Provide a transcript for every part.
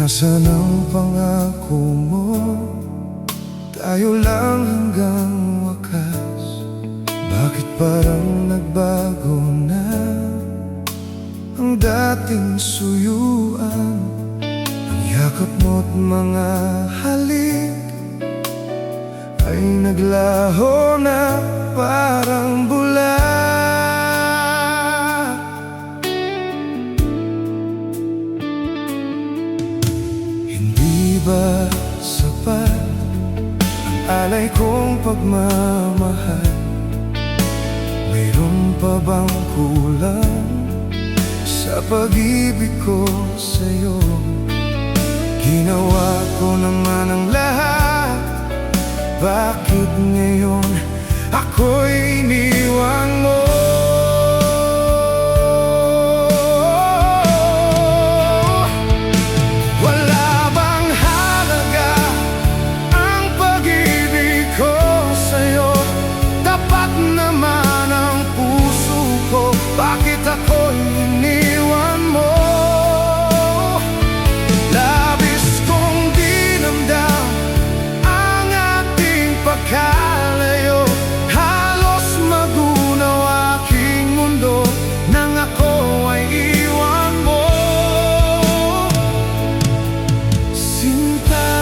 Nasaan ang pangako mo? Tayo lang hanggang wakas. Bakit parang nagbago na ang dating suyuan? Ang yakap mo't mga halik ay naglaho na parang bula. Hindi ba sapat ang alay kong pagmamahal? Mayroon pa bang kulang sa pag-ibig ko sa'yo? Ginawa ko naman ang lahat, bakit ngayon ako'y iniwan mo? Wala bang halaga ang pag-ibig ko sa'yo? Tapat naman ang puso ko, bakit ako'y iniwan mo? Labis kong dinamdam ang ating pagkalayo. Halos magunaw aking mundo nang ako ay iwan mo, Sinta.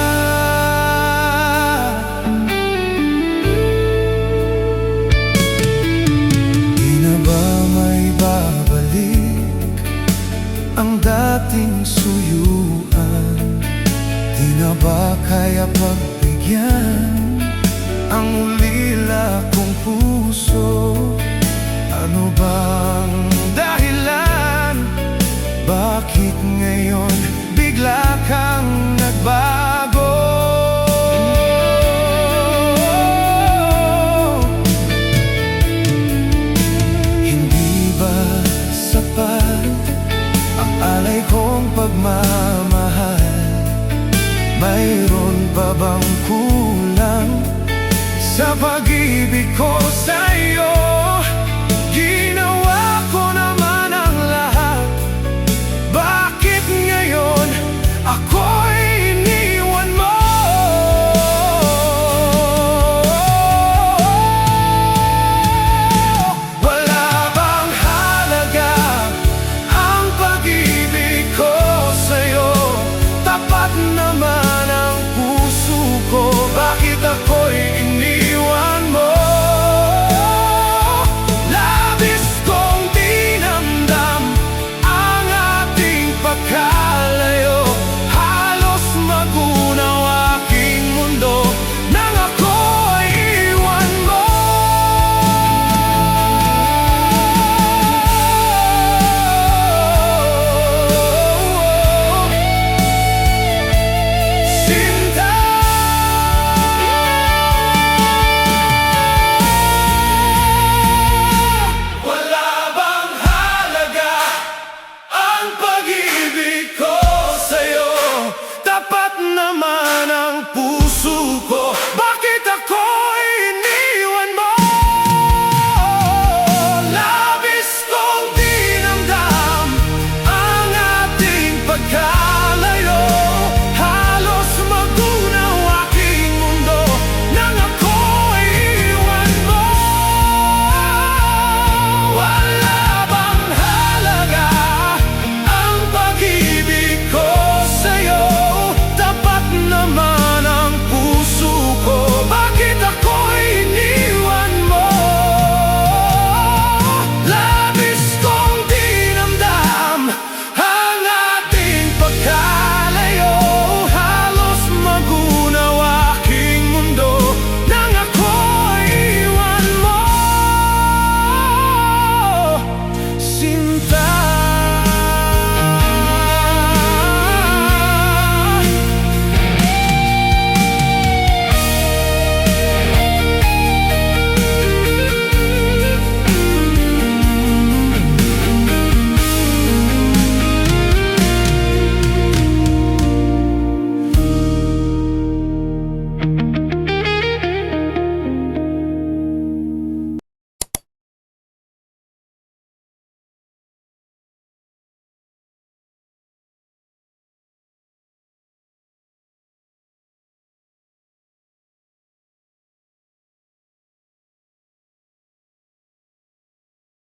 Di na ba may babalik ang dating suyuan? Di na ba kaya pagbigyan ang ulila kong puso? Ano bang dahilan? Bakit ngayon bigla kang nagbago? Hindi ba sapat ang alay kong pagmamahal? Mayroon pa bang kulang sa pag-ibig ko sa'yo?